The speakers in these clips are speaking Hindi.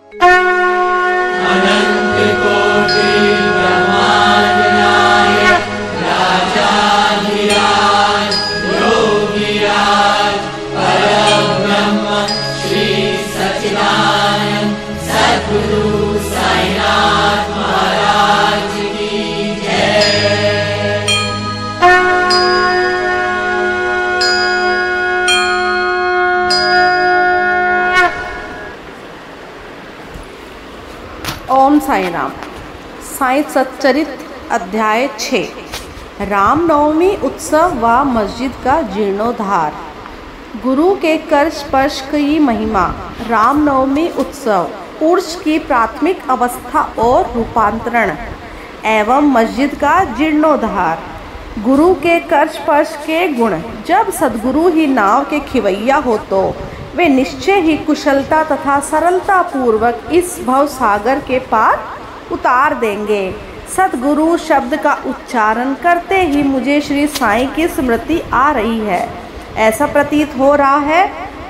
अनंत कोटि ब्रह्मांड नायक राजाधिराज योगीराज परब्रह्म श्री सच्चिदानंद सद्गुरु साईनाथ महाराज की जय। ओम साई राम। साई सच्चरित अध्याय 6 रामनवमी उत्सव व मस्जिद का जीर्णोद्धार। गुरु के कर स्पर्श की महिमा। रामनवमी उत्सव उर्स की प्राथमिक अवस्था और रूपांतरण एवं मस्जिद का जीर्णोद्धार। गुरु के कर स्पर्श के गुण। जब सद्गुरु ही नाव के खिवैया हो तो वे निश्चय ही कुशलता तथा सरलता पूर्वक इस भव सागर के पार उतार देंगे। सद्गुरु शब्द का उच्चारण करते ही मुझे श्री साईं की स्मृति आ रही है। ऐसा प्रतीत हो रहा है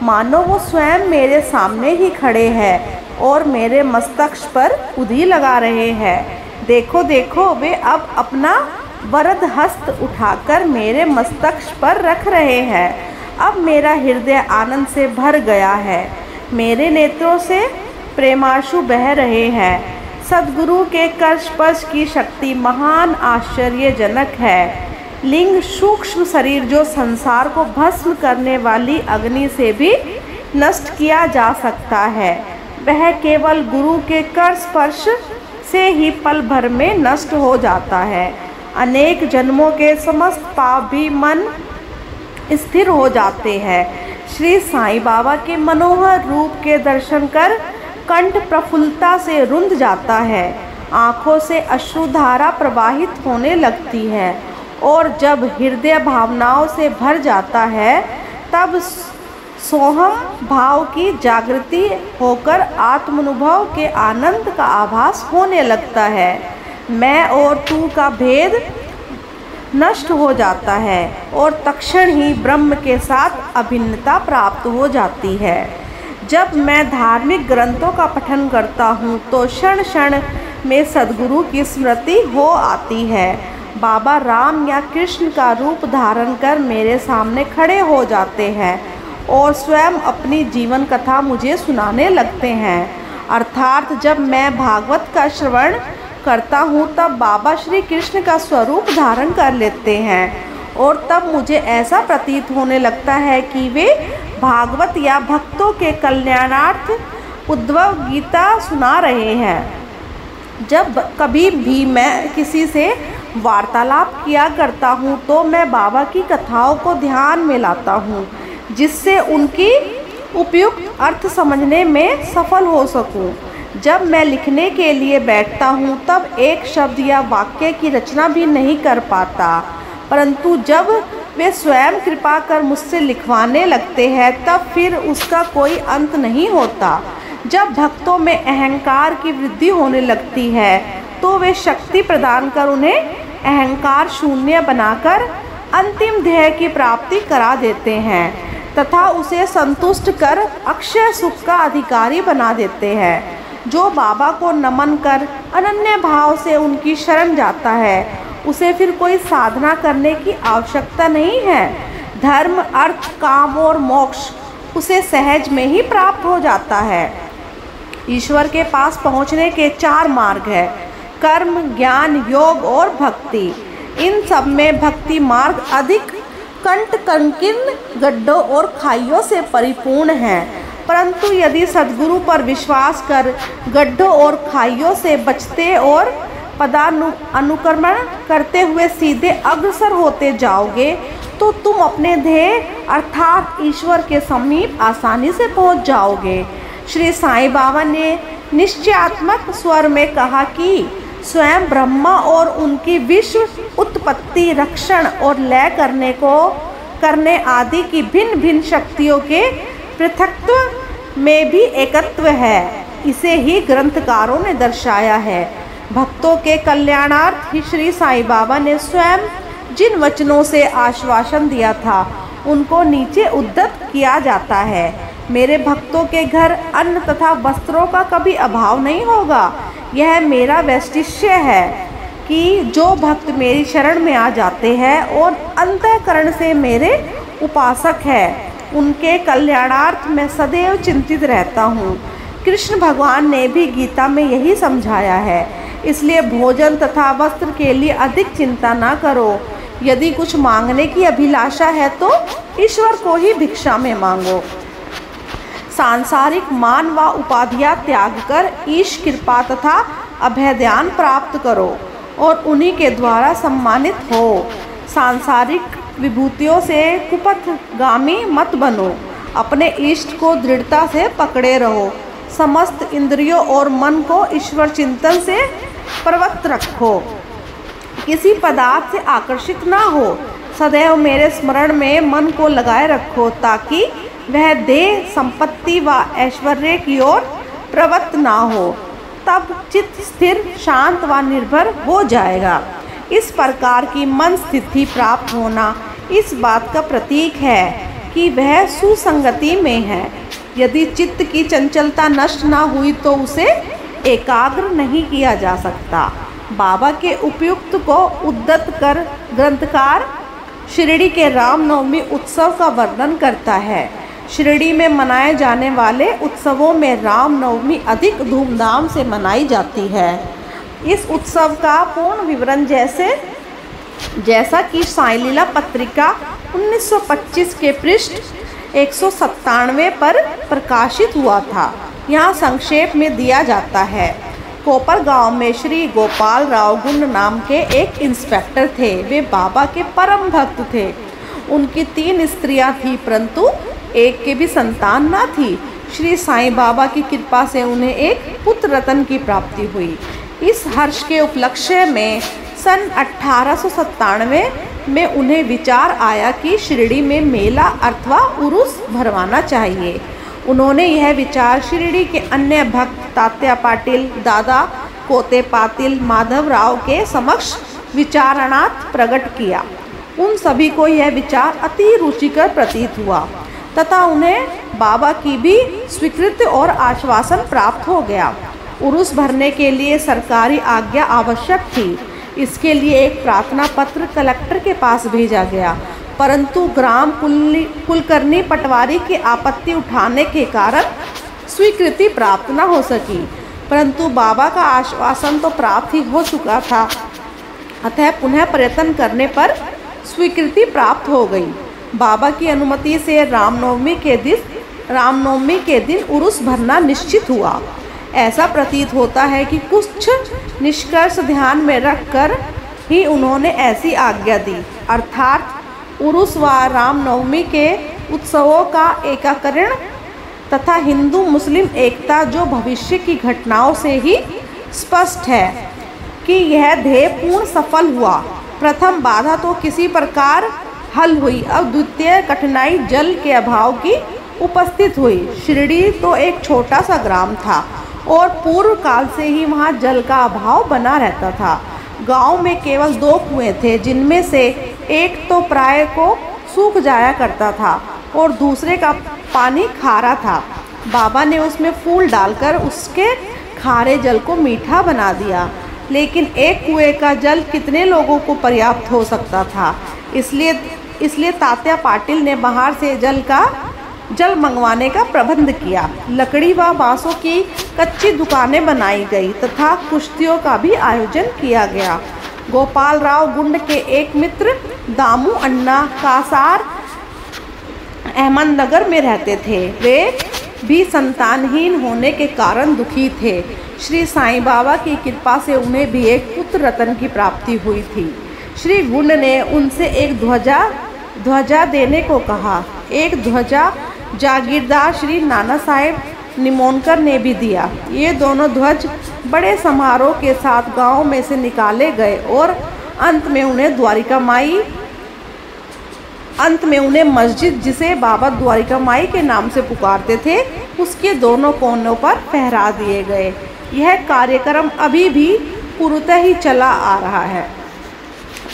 मानो वो स्वयं मेरे सामने ही खड़े हैं और मेरे मस्तक पर उंगली लगा रहे हैं। देखो देखो, वे अब अपना वरद हस्त उठाकर मेरे मस्तक पर रख रहे हैं। अब मेरा हृदय आनंद से भर गया है। मेरे नेत्रों से प्रेमाश्रु बह रहे हैं। सद्गुरु के कर स्पर्श की शक्ति महान आश्चर्यजनक है। लिंग सूक्ष्म शरीर जो संसार को भस्म करने वाली अग्नि से भी नष्ट किया जा सकता है, वह केवल गुरु के कर स्पर्श से ही पल भर में नष्ट हो जाता है। अनेक जन्मों के समस्त पाप भी मन स्थिर हो जाते हैं। श्री साईं बाबा के मनोहर रूप के दर्शन कर कंठ प्रफुल्लता से रुंध जाता है। आँखों से अश्रुधारा प्रवाहित होने लगती है और जब हृदय भावनाओं से भर जाता है तब सोहम भाव की जागृति होकर आत्मानुभव के आनंद का आभास होने लगता है। मैं और तू का भेद नष्ट हो जाता है और तत्क्षण ही ब्रह्म के साथ अभिन्नता प्राप्त हो जाती है। जब मैं धार्मिक ग्रंथों का पठन करता हूँ तो क्षण क्षण में सद्गुरु की स्मृति हो आती है। बाबा राम या कृष्ण का रूप धारण कर मेरे सामने खड़े हो जाते हैं और स्वयं अपनी जीवन कथा मुझे सुनाने लगते हैं। अर्थात जब मैं भागवत का श्रवण करता हूँ तब बाबा श्री कृष्ण का स्वरूप धारण कर लेते हैं और तब मुझे ऐसा प्रतीत होने लगता है कि वे भागवत या भक्तों के कल्याणार्थ उद्धव गीता सुना रहे हैं। जब कभी भी मैं किसी से वार्तालाप किया करता हूँ तो मैं बाबा की कथाओं को ध्यान में लाता हूँ, जिससे उनकी उपयुक्त अर्थ समझने में सफल हो सकूँ। जब मैं लिखने के लिए बैठता हूँ तब एक शब्द या वाक्य की रचना भी नहीं कर पाता, परंतु जब वे स्वयं कृपा कर मुझसे लिखवाने लगते हैं तब फिर उसका कोई अंत नहीं होता। जब भक्तों में अहंकार की वृद्धि होने लगती है तो वे शक्ति प्रदान कर उन्हें अहंकार शून्य बनाकर अंतिम ध्येय की प्राप्ति करा देते हैं तथा उसे संतुष्ट कर अक्षय सुख का अधिकारी बना देते हैं। जो बाबा को नमन कर अनन्य भाव से उनकी शरण जाता है उसे फिर कोई साधना करने की आवश्यकता नहीं है। धर्म, अर्थ, काम और मोक्ष उसे सहज में ही प्राप्त हो जाता है। ईश्वर के पास पहुंचने के 4 मार्ग हैं: कर्म, ज्ञान, योग और भक्ति। इन सब में भक्ति मार्ग अधिक कंट कंकीर्ण गड्ढों और खाइयों से परिपूर्ण है, परंतु यदि सद्गुरु पर विश्वास कर गड्ढों और खाइयों से बचते और पदानुक्रमण करते हुए सीधे अग्रसर होते जाओगे तो तुम अपने ध्येय अर्थात ईश्वर के समीप आसानी से पहुंच जाओगे। श्री साईं बाबा ने निश्चयात्मक स्वर में कहा कि स्वयं ब्रह्मा और उनकी विश्व उत्पत्ति, रक्षण और लय करने आदि की भिन्न भिन्न शक्तियों के पृथकत्व में भी एकत्व है। इसे ही ग्रंथकारों ने दर्शाया है। भक्तों के कल्याणार्थ ही श्री साईं बाबा ने स्वयं जिन वचनों से आश्वासन दिया था उनको नीचे उद्धत किया जाता है मेरे भक्तों के घर अन्न तथा वस्त्रों का कभी अभाव नहीं होगा। यह मेरा वैशिष्ट्य है कि जो भक्त मेरी शरण में आ जाते हैं और अंतःकरण से मेरे उपासक हैं, उनके कल्याणार्थ मैं सदैव चिंतित रहता हूँ। कृष्ण भगवान ने भी गीता में यही समझाया है। इसलिए भोजन तथा वस्त्र के लिए अधिक चिंता ना करो। यदि कुछ मांगने की अभिलाषा है तो ईश्वर को ही भिक्षा में मांगो। सांसारिक मान व उपाधियां त्याग कर ईश कृपा तथा अभय ध्यान प्राप्त करो और उन्हीं के द्वारा सम्मानित हो। सांसारिक विभूतियों से कुपथगामी मत बनो। अपने इष्ट को दृढ़ता से पकड़े रहो। समस्त इंद्रियों और मन को ईश्वर चिंतन से प्रवृत्त रखो। किसी पदार्थ से आकर्षित ना हो। सदैव मेरे स्मरण में मन को लगाए रखो ताकि वह देह संपत्ति व ऐश्वर्य की ओर प्रवृत्त ना हो। तब चित्त स्थिर, शांत व निर्भर हो जाएगा। इस प्रकार की मन स्थिति प्राप्त होना इस बात का प्रतीक है कि वह सुसंगति में है। यदि चित्त की चंचलता नष्ट ना हुई तो उसे एकाग्र नहीं किया जा सकता। बाबा के उपयुक्त को उद्धत कर ग्रंथकार शिरडी के रामनवमी उत्सव का वर्णन करता है। शिरडी में मनाए जाने वाले उत्सवों में रामनवमी अधिक धूमधाम से मनाई जाती है। इस उत्सव का पूर्ण विवरण जैसा कि साईं लीला पत्रिका 1925 के पृष्ठ 197 पर प्रकाशित हुआ था, यहाँ संक्षेप में दिया जाता है। कोपर गांव में श्री गोपाल राव गुंड नाम के एक इंस्पेक्टर थे। वे बाबा के परम भक्त थे। उनकी 3 स्त्रियां थी परंतु एक के भी संतान ना थी। श्री साईं बाबा की कृपा से उन्हें एक पुत्र रत्न की प्राप्ति हुई। इस हर्ष के उपलक्ष्य में सन 1897 में उन्हें विचार आया कि शिरडी में मेला अथवा उरुस भरवाना चाहिए। उन्होंने यह विचार शिरडी के अन्य भक्त तात्या पाटिल, दादा कोते पाटिल, माधव राव के समक्ष विचारणार्थ प्रकट किया। उन सभी को यह विचार अति रुचिकर प्रतीत हुआ तथा उन्हें बाबा की भी स्वीकृति और आश्वासन प्राप्त हो गया। उरुस भरने के लिए सरकारी आज्ञा आवश्यक थी। इसके लिए एक प्रार्थना पत्र कलेक्टर के पास भेजा गया, परंतु ग्राम कुलकर्णी पटवारी की आपत्ति उठाने के कारण स्वीकृति प्राप्त न हो सकी। परंतु बाबा का आश्वासन तो प्राप्त ही हो चुका था, अतः पुनः प्रयत्न करने पर स्वीकृति प्राप्त हो गई। बाबा की अनुमति से रामनवमी के दिन उरुस भरना निश्चित हुआ। ऐसा प्रतीत होता है कि कुछ निष्कर्ष ध्यान में रखकर ही उन्होंने ऐसी आज्ञा दी, अर्थात उरुस व रामनवमी के उत्सवों का एकीकरण तथा हिंदू मुस्लिम एकता, जो भविष्य की घटनाओं से ही स्पष्ट है कि यह ध्येय पूर्ण सफल हुआ। प्रथम बाधा तो किसी प्रकार हल हुई। अब द्वितीय कठिनाई जल के अभाव की उपस्थित हुई। शिरडी तो एक छोटा सा ग्राम था और पूर्व काल से ही वहाँ जल का अभाव बना रहता था। गांव में केवल 2 कुएं थे, जिनमें से एक तो प्राय को सूख जाया करता था और दूसरे का पानी खारा था। बाबा ने उसमें फूल डालकर उसके खारे जल को मीठा बना दिया, लेकिन एक कुएं का जल कितने लोगों को पर्याप्त हो सकता था। इसलिए तात्या पाटिल ने बाहर से जल मंगवाने का प्रबंध किया। लकड़ी व बांसों की कच्ची दुकानें बनाई गई तथा कुश्तियों का भी आयोजन किया गया। गोपाल राव गुंड के एक मित्र दामू अन्ना कासार अहमदनगर में रहते थे। वे भी संतानहीन होने के कारण दुखी थे। श्री साईं बाबा की कृपा से उन्हें भी एक पुत्र रत्न की प्राप्ति हुई थी। श्री गुंड ने उनसे एक ध्वजा देने को कहा। एक ध्वजा जागीरदार श्री नाना साहेब निमोनकर ने भी दिया। ये दोनों ध्वज बड़े समारोह के साथ गांव में से निकाले गए और अंत में उन्हें मस्जिद, जिसे बाबा द्वारिका माई के नाम से पुकारते थे, उसके दोनों कोनों पर फहरा दिए गए। यह कार्यक्रम अभी भी पूर्णतः ही चला आ रहा है।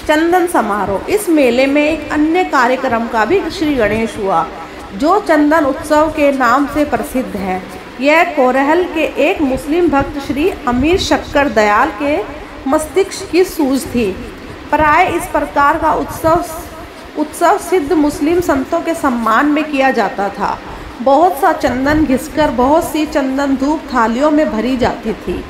चंदन समारोह। इस मेले में एक अन्य कार्यक्रम का भी श्री गणेश हुआ। जो चंदन उत्सव के नाम से प्रसिद्ध है। यह कोरहल के एक मुस्लिम भक्त श्री अमीर शक्कर दयाल के मस्तिष्क की सूझ थी। प्राय इस प्रकार का उत्सव सिद्ध मुस्लिम संतों के सम्मान में किया जाता था। बहुत सा चंदन घिसकर बहुत सी चंदन धूप थालियों में भरी जाती थी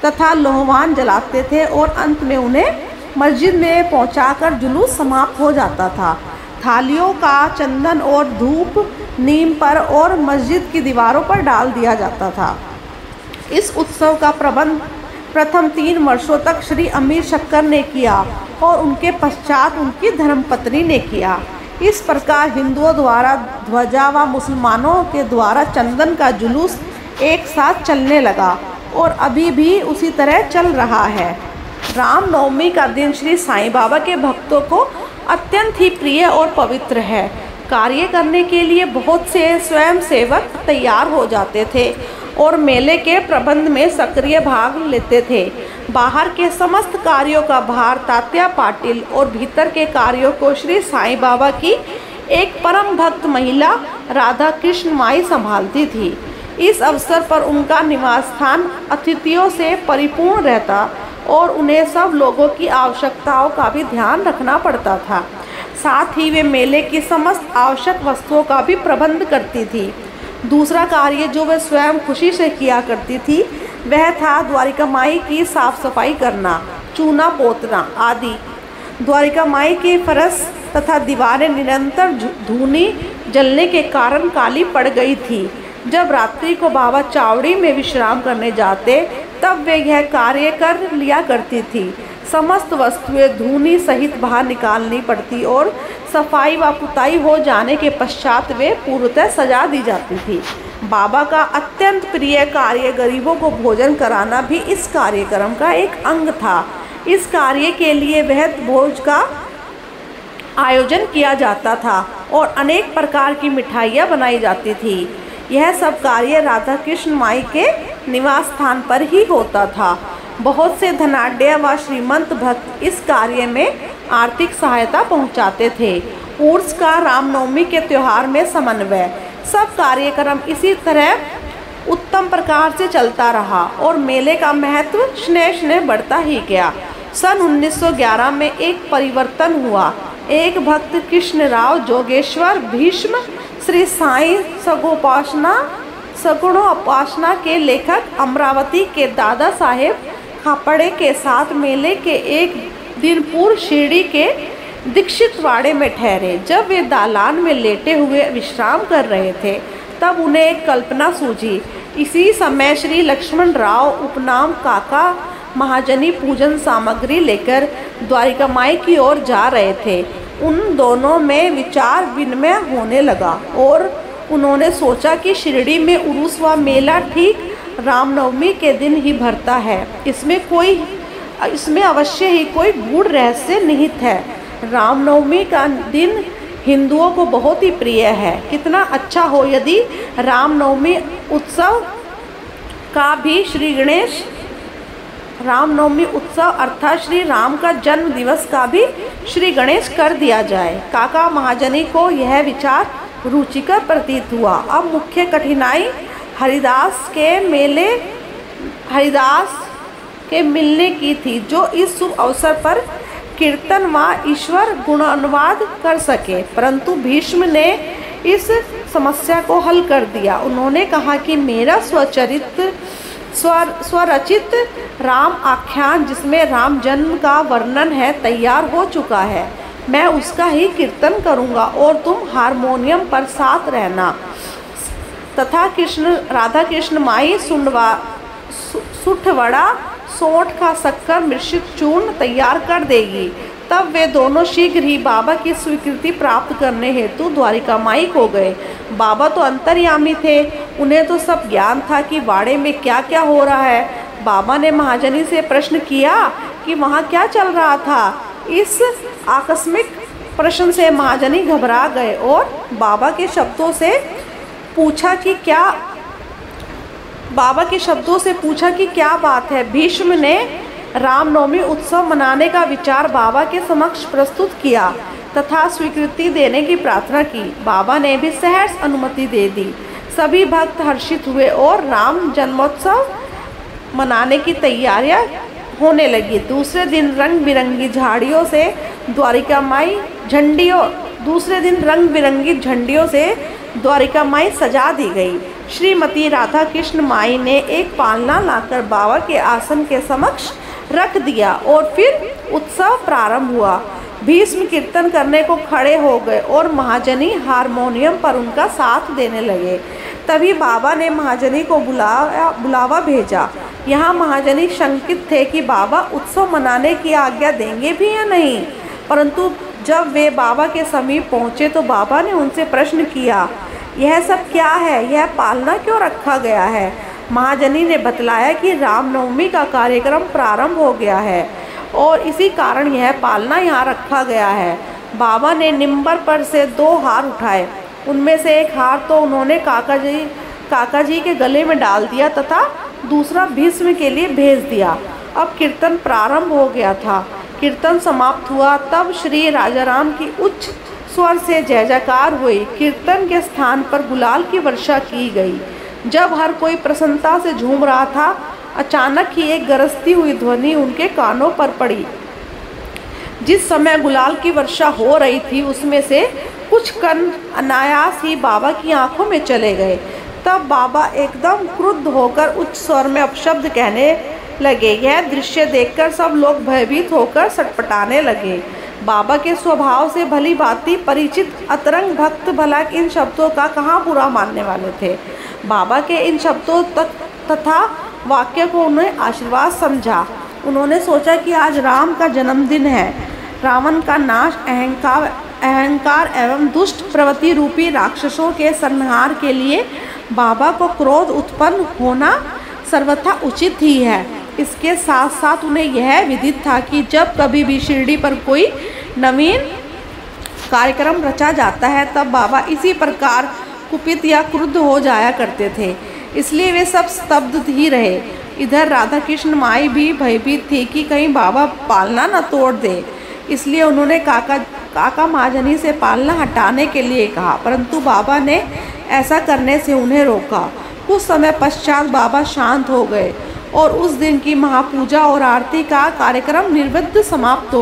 तथा लोहवान जलाते थे और अंत में उन्हें मस्जिद में पहुंचाकर जुलूस समाप्त हो जाता था। थालियों का चंदन और धूप नीम पर और मस्जिद की दीवारों पर डाल दिया जाता था। इस उत्सव का प्रबंध प्रथम 3 वर्षों तक श्री अमीर शक्कर ने किया और उनके पश्चात उनकी धर्मपत्नी ने किया। इस प्रकार हिंदुओं द्वारा ध्वजा व मुसलमानों के द्वारा चंदन का जुलूस एक साथ चलने लगा और अभी भी उसी तरह चल रहा है। रामनवमी का दिन श्री साईं बाबा के भक्तों को अत्यंत ही प्रिय और पवित्र है। कार्य करने के लिए बहुत से स्वयं सेवक तैयार हो जाते थे और मेले के प्रबंध में सक्रिय भाग लेते थे। बाहर के समस्त कार्यों का भार तात्या पाटिल और भीतर के कार्यों को श्री साईं बाबा की एक परम भक्त महिला राधा कृष्ण माई संभालती थी। इस अवसर पर उनका निवास स्थान अतिथियों से परिपूर्ण रहता और उन्हें सब लोगों की आवश्यकताओं का भी ध्यान रखना पड़ता था। साथ ही वे मेले की समस्त आवश्यक वस्तुओं का भी प्रबंध करती थी। दूसरा कार्य जो वह स्वयं खुशी से किया करती थी वह था द्वारिका माई की साफ सफाई करना, चूना पोतना आदि। द्वारिका माई के फरश तथा दीवारें निरंतर धूनी जलने के कारण काली पड़ गई थी। जब रात्रि को बाबा चावड़ी में विश्राम करने जाते तब वे यह कार्य कर लिया करती थी। समस्त वस्तुएं धूनी सहित बाहर निकालनी पड़ती और सफाई व पुताई हो जाने के पश्चात वे पूर्णतः सजा दी जाती थी। बाबा का अत्यंत प्रिय कार्य गरीबों को भोजन कराना भी इस कार्यक्रम का एक अंग था। इस कार्य के लिए वृहद भोज का आयोजन किया जाता था और अनेक प्रकार की मिठाइयाँ बनाई जाती थी। यह सब कार्य राधा कृष्ण माई के निवास स्थान पर ही होता था। बहुत से धनाढ्य व श्रीमंत भक्त इस कार्य में आर्थिक सहायता पहुंचाते थे। उर्स का रामनवमी के त्यौहार में समन्वय, सब कार्यक्रम इसी तरह उत्तम प्रकार से चलता रहा और मेले का महत्व स्नेह बढ़ता ही गया। सन 1911 में एक परिवर्तन हुआ। एक भक्त कृष्णराव जोगेश्वर भीष्म श्री साईं सगुणोपासना के लेखक अमरावती के दादा साहेब खापड़े के साथ मेले के एक दिन पूर्व शिरडी के दीक्षित वाड़े में ठहरे। जब वे दालान में लेटे हुए विश्राम कर रहे थे तब उन्हें एक कल्पना सूझी। इसी समय श्री लक्ष्मण राव उपनाम काका महाजनी पूजन सामग्री लेकर द्वारिका माई की ओर जा रहे थे। उन दोनों में विचार विनिमय होने लगा और उन्होंने सोचा कि शिरडी में उरूस व मेला ठीक रामनवमी के दिन ही भरता है। इसमें अवश्य ही कोई गूढ़ रहस्य निहित है। रामनवमी का दिन हिंदुओं को बहुत ही प्रिय है। कितना अच्छा हो यदि रामनवमी उत्सव का भी रामनवमी उत्सव अर्थात श्री राम का जन्म दिवस का भी श्री गणेश कर दिया जाए। काका महाजनी को यह विचार रुचिकर प्रतीत हुआ। अब मुख्य कठिनाई हरिदास के मिलने की थी जो इस शुभ अवसर पर कीर्तन व ईश्वर गुणानुवाद कर सके। परंतु भीष्म ने इस समस्या को हल कर दिया। उन्होंने कहा कि मेरा स्वरचित राम आख्यान जिसमें राम जन्म का वर्णन है तैयार हो चुका है। मैं उसका ही कीर्तन करूँगा और तुम हारमोनियम पर साथ रहना तथा राधा कृष्ण माई सुठवड़ा सोंठ का शक्कर मिश्रित चूर्ण तैयार कर देगी। तब वे दोनों शीघ्र ही बाबा की स्वीकृति प्राप्त करने हेतु द्वारिका माई को गए। बाबा तो अंतर्यामी थे, उन्हें तो सब ज्ञान था कि वाड़े में क्या क्या हो रहा है। बाबा ने महाजनी से प्रश्न किया कि वहाँ क्या चल रहा था। इस आकस्मिक प्रश्न से महाजनी घबरा गए और बाबा के शब्दों से पूछा कि क्या बात है। भीष्म ने रामनवमी उत्सव मनाने का विचार बाबा के समक्ष प्रस्तुत किया। तथा स्वीकृति देने की प्रार्थना की। बाबा ने भी सहर्ष अनुमति दे दी। सभी भक्त हर्षित हुए और राम जन्मोत्सव मनाने की तैयारियां होने लगी। दूसरे दिन रंग बिरंगी झाड़ियों से द्वारिका माई सजा दी गई। श्रीमती राधा कृष्ण माई ने एक पालना लाकर बाबा के आसन के समक्ष रख दिया और फिर उत्सव प्रारंभ हुआ। भीष्म कीर्तन करने को खड़े हो गए और महाजनी हारमोनियम पर उनका साथ देने लगे। तभी बाबा ने महाजनी को बुलावा भेजा। यहाँ महाजनी शंकित थे कि बाबा उत्सव मनाने की आज्ञा देंगे भी या नहीं, परंतु जब वे बाबा के समीप पहुँचे तो बाबा ने उनसे प्रश्न किया, यह सब क्या है, यह पालना क्यों रखा गया है? महाजनी ने बतलाया कि रामनवमी का कार्यक्रम प्रारंभ हो गया है और इसी कारण यह पालना यहाँ रखा गया है। बाबा ने निम्बर पर से 2 हार उठाए। उनमें से एक हार तो उन्होंने काका जी के गले में डाल दिया तथा दूसरा भीष्म के लिए भेज दिया। अब कीर्तन प्रारंभ हो गया था। कीर्तन समाप्त हुआ तब श्री राजाराम की उच्च स्वर से जय जयकार हुई। कीर्तन के स्थान पर गुलाल की वर्षा की गई। जब हर कोई प्रसन्नता से झूम रहा था, अचानक ही एक गरजती हुई ध्वनि उनके कानों पर पड़ी। जिस समय गुलाल की वर्षा हो रही थी उसमें से कुछ कण अनायास ही बाबा की आंखों में चले गए। तब बाबा एकदम क्रुद्ध होकर उच्च स्वर में अपशब्द कहने लगे। यह दृश्य देखकर सब लोग भयभीत होकर सटपटाने लगे। बाबा के स्वभाव से भली भांति परिचित अतरंग भक्त भला इन शब्दों का कहाँ बुरा मानने वाले थे। बाबा के इन शब्दों तथा वाक्य को उन्हें आशीर्वाद समझा। उन्होंने सोचा कि आज राम का जन्मदिन है। रावण का नाश, अहंकार एवं दुष्ट प्रवृत्ति रूपी राक्षसों के संहार के लिए बाबा को क्रोध उत्पन्न होना सर्वथा उचित ही है। इसके साथ साथ उन्हें यह विदित था कि जब कभी भी शिरडी पर कोई नवीन कार्यक्रम रचा जाता है तब बाबा इसी प्रकार कुपित या क्रुद्ध हो जाया करते थे। इसलिए वे सब स्तब्ध ही रहे। इधर राधा कृष्ण माई भी भयभीत थी कि कहीं बाबा पालना न तोड़ दे। इसलिए उन्होंने काका महाजनी से पालना हटाने के लिए कहा, परंतु बाबा ने ऐसा करने से उन्हें रोका। कुछ समय पश्चात बाबा शांत हो गए और उस दिन की महापूजा और आरती का कार्यक्रम निर्विघ्न समाप्त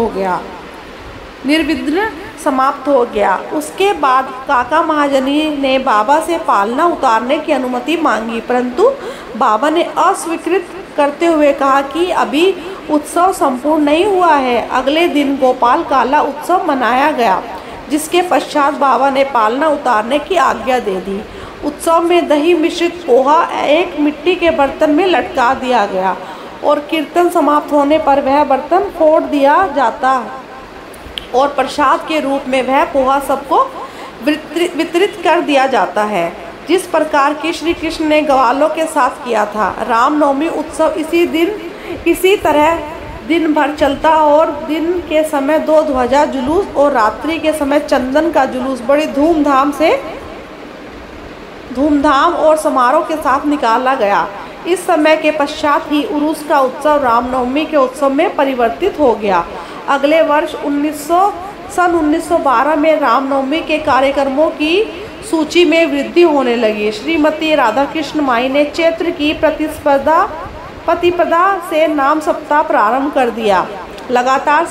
हो गया। उसके बाद काका महाजनी ने बाबा से पालना उतारने की अनुमति मांगी, परंतु बाबा ने अस्वीकृत करते हुए कहा कि अभी उत्सव संपूर्ण नहीं हुआ है। अगले दिन गोपाल काला उत्सव मनाया गया, जिसके पश्चात बाबा ने पालना उतारने की आज्ञा दे दी। उत्सव में दही मिश्रित पोहा एक मिट्टी के बर्तन में लटका दिया गया और कीर्तन समाप्त होने पर वह बर्तन फोड़ दिया जाता और प्रसाद के रूप में वह पोहा सबको वितरित कर दिया जाता है, जिस प्रकार की श्री कृष्ण ने ग्वालों के साथ किया था। रामनवमी उत्सव इसी तरह दिन भर चलता और दिन के समय 2 ध्वजा जुलूस और रात्रि के समय चंदन का जुलूस बड़ी धूमधाम और समारोह के साथ निकाला गया। इस समय के पश्चात ही उरूस का उत्सव रामनवमी के उत्सव में परिवर्तित हो गया। अगले वर्ष 1912 में रामनवमी के कार्यक्रमों की सूची में वृद्धि होने लगी। श्रीमती राधा कृष्ण माई ने चैत्र की प्रतिपदा से नाम सप्ताह प्रारंभ कर दिया। लगातार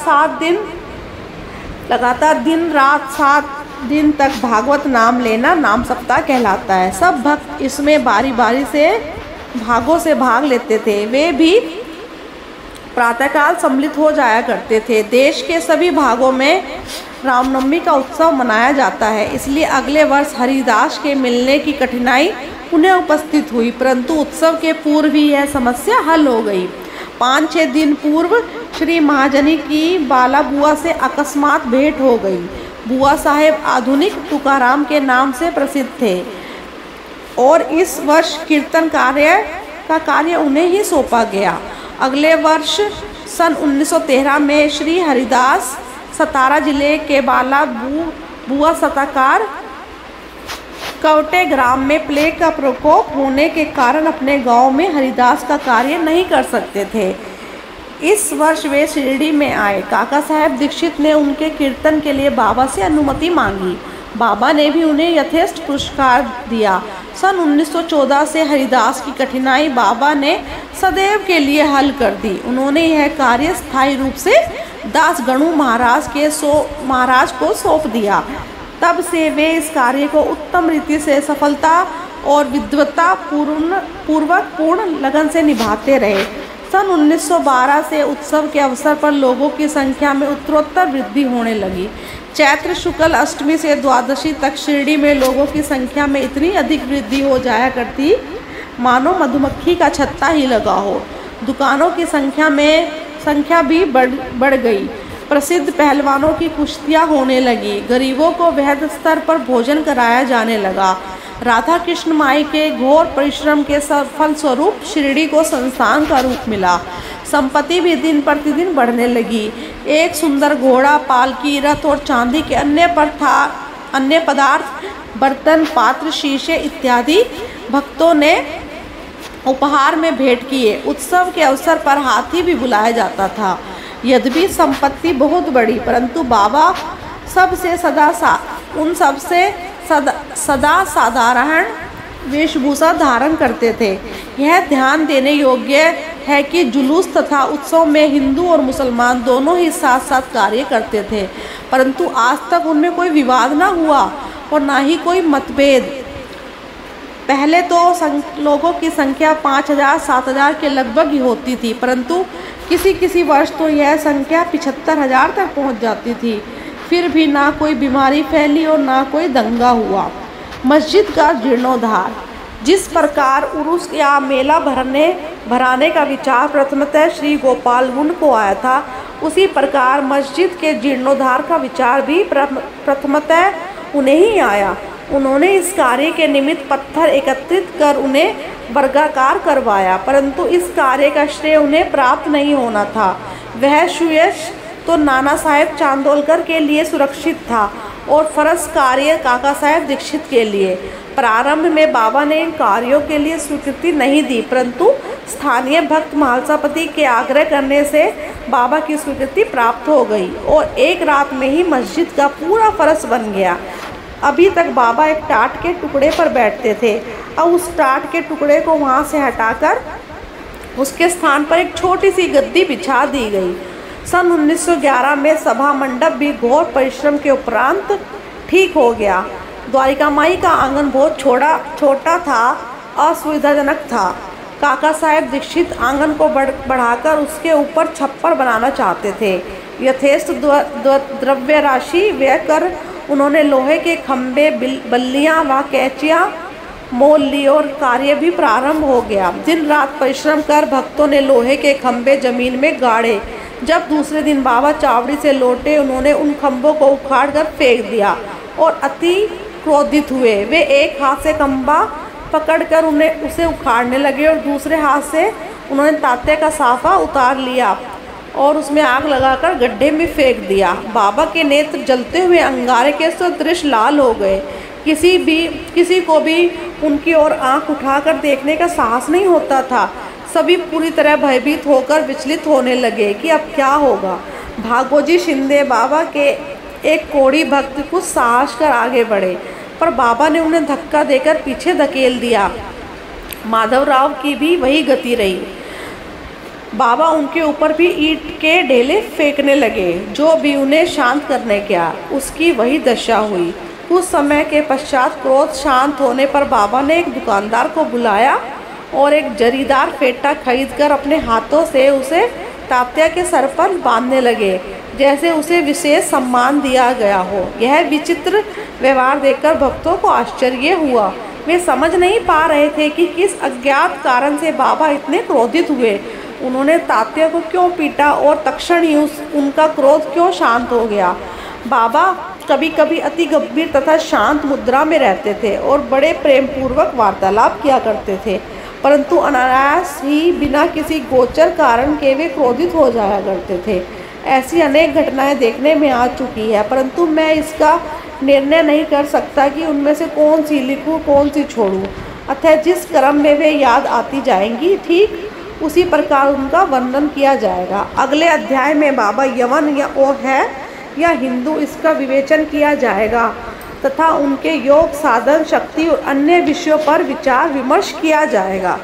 दिन रात 7 दिन तक भागवत नाम लेना नाम सप्ताह कहलाता है। सब भक्त इसमें बारी बारी से भागों से भाग लेते थे। वे भी प्रातःकाल सम्मिलित हो जाया करते थे। देश के सभी भागों में रामनवमी का उत्सव मनाया जाता है, इसलिए अगले वर्ष हरिदास के मिलने की कठिनाई उन्हें उपस्थित हुई, परंतु उत्सव के पूर्व ही यह समस्या हल हो गई। 5-6 दिन पूर्व श्री महाजनी की बाला बुआ से अकस्मात भेंट हो गई। बुआ साहेब आधुनिक तुकाराम के नाम से प्रसिद्ध थे और इस वर्ष कीर्तन का कार्य उन्हें ही सौंपा गया। अगले वर्ष सन 1913 में श्री हरिदास सतारा जिले के बाला बुआ सताकार कवटे ग्राम में प्लेग का प्रकोप होने के कारण अपने गांव में हरिदास का कार्य नहीं कर सकते थे। इस वर्ष वे शिरडी में आए। काका साहेब दीक्षित ने उनके कीर्तन के लिए बाबा से अनुमति मांगी। बाबा ने भी उन्हें यथेष्ट पुरस्कार दिया। सन 1914 से हरिदास की कठिनाई बाबा ने सदैव के लिए हल कर दी। उन्होंने यह कार्य स्थायी रूप से दास गणु महाराज को सौंप दिया। तब से वे इस कार्य को उत्तम रीति से सफलता और विद्वता पूर्वक पूर्ण लगन से निभाते रहे। सन 1912 से उत्सव के अवसर पर लोगों की संख्या में उत्तरोत्तर वृद्धि होने लगी। चैत्र शुक्ल अष्टमी से द्वादशी तक शिरडी में लोगों की संख्या में इतनी अधिक वृद्धि हो जाया करती मानो मधुमक्खी का छत्ता ही लगा हो। दुकानों की संख्या भी बढ़ गई। प्रसिद्ध पहलवानों की कुश्तियाँ होने लगी। गरीबों को वृहद स्तर पर भोजन कराया जाने लगा। राधा कृष्ण माई के घोर परिश्रम के फलस्वरूप शिरडी को संस्थान का रूप मिला। संपत्ति भी दिन प्रतिदिन बढ़ने लगी। एक सुंदर घोड़ा, पालकी, रथ और चांदी के अन्य पदार्थ, बर्तन, पात्र, शीशे इत्यादि भक्तों ने उपहार में भेंट किए। उत्सव के अवसर पर हाथी भी बुलाया जाता था। यद्यपि संपत्ति बहुत बड़ी, परंतु बाबा सबसे सदा साधारण वेशभूषा धारण करते थे। यह ध्यान देने योग्य है कि जुलूस तथा उत्सव में हिंदू और मुसलमान दोनों ही साथ साथ कार्य करते थे, परंतु आज तक उनमें कोई विवाद न हुआ और न ही कोई मतभेद। पहले तो लोगों की संख्या 5000-7000 के लगभग ही होती थी, परंतु किसी वर्ष तो यह संख्या 75,000 तक पहुंच जाती थी। फिर भी ना कोई बीमारी फैली और ना कोई दंगा हुआ। मस्जिद का जीर्णोद्धार। जिस प्रकार उर्स या मेला भराने का विचार प्रथमतः श्री गोपाल गुण को आया था, उसी प्रकार मस्जिद के जीर्णोद्धार का विचार भी प्रथमतः उन्हें ही आया। उन्होंने इस कार्य के निमित्त पत्थर एकत्रित कर उन्हें वर्गाकार करवाया, परंतु इस कार्य का श्रेय उन्हें प्राप्त नहीं होना था। वह सुयश तो नाना साहेब चांदोलकर के लिए सुरक्षित था और फर्ज कार्य काका साहेब दीक्षित के लिए। प्रारंभ में बाबा ने इन कार्यों के लिए स्वीकृति नहीं दी, परंतु स्थानीय भक्त महालसापति के आग्रह करने से बाबा की स्वीकृति प्राप्त हो गई और एक रात में ही मस्जिद का पूरा फर्श बन गया। अभी तक बाबा एक टाट के टुकड़े पर बैठते थे। अब उस टाट के टुकड़े को वहाँ से हटाकर उसके स्थान पर एक छोटी सी गद्दी बिछा दी गई। सन 1911 में सभा मंडप भी घोर परिश्रम के उपरांत ठीक हो गया। द्वारिका माई का आंगन बहुत छोटा था, असुविधाजनक था। काका साहेब दीक्षित आंगन को बढ़ाकर उसके ऊपर छप्पर बनाना चाहते थे। यथेष्ट द्रव्य राशि व्यय कर उन्होंने लोहे के खंभे, बल्लियां व कैंचियां मोल ली और कार्य भी प्रारंभ हो गया। दिन रात परिश्रम कर भक्तों ने लोहे के खंभे जमीन में गाड़े। जब दूसरे दिन बाबा चावड़ी से लौटे, उन्होंने उन खंभों को उखाड़कर फेंक दिया और अति क्रोधित हुए। वे एक हाथ से खंभा पकड़कर उसे उखाड़ने लगे और दूसरे हाथ से उन्होंने तांते का साफा उतार लिया और उसमें आग लगाकर गड्ढे में फेंक दिया। बाबा के नेत्र जलते हुए अंगारे के सदृश लाल हो गए। किसी को भी उनकी ओर आंख उठाकर देखने का साहस नहीं होता था। सभी पूरी तरह भयभीत होकर विचलित होने लगे कि अब क्या होगा। भागोजी शिंदे बाबा के एक कोढ़ी भक्त कुछ साहस कर आगे बढ़े, पर बाबा ने उन्हें धक्का देकर पीछे धकेल दिया। माधवराव की भी वही गति रही। बाबा उनके ऊपर भी ईंट के ढेले फेंकने लगे। जो भी उन्हें शांत करने गया, उसकी वही दशा हुई। कुछ समय के पश्चात क्रोध शांत होने पर बाबा ने एक दुकानदार को बुलाया और एक जरीदार फेटा खरीदकर अपने हाथों से उसे तात्या के सर पर बांधने लगे, जैसे उसे विशेष सम्मान दिया गया हो। यह विचित्र व्यवहार देखकर भक्तों को आश्चर्य हुआ। वे समझ नहीं पा रहे थे कि किस अज्ञात कारण से बाबा इतने क्रोधित हुए। उन्होंने तात्या को क्यों पीटा और तत्क्षण ही उनका क्रोध क्यों शांत हो गया। बाबा कभी कभी अति गंभीर तथा शांत मुद्रा में रहते थे और बड़े प्रेम पूर्वक वार्तालाप किया करते थे, परंतु अनायास ही बिना किसी गोचर कारण के वे क्रोधित हो जाया करते थे। ऐसी अनेक घटनाएं देखने में आ चुकी है, परंतु मैं इसका निर्णय नहीं कर सकता कि उनमें से कौन सी लिखूं, कौन सी छोड़ूं। अतः जिस क्रम में वे याद आती जाएंगी, ठीक उसी प्रकार उनका वर्णन किया जाएगा। अगले अध्याय में बाबा यवन या वो है या हिंदू, इसका विवेचन किया जाएगा तथा उनके योग, साधन, शक्ति और अन्य विषयों पर विचार विमर्श किया जाएगा।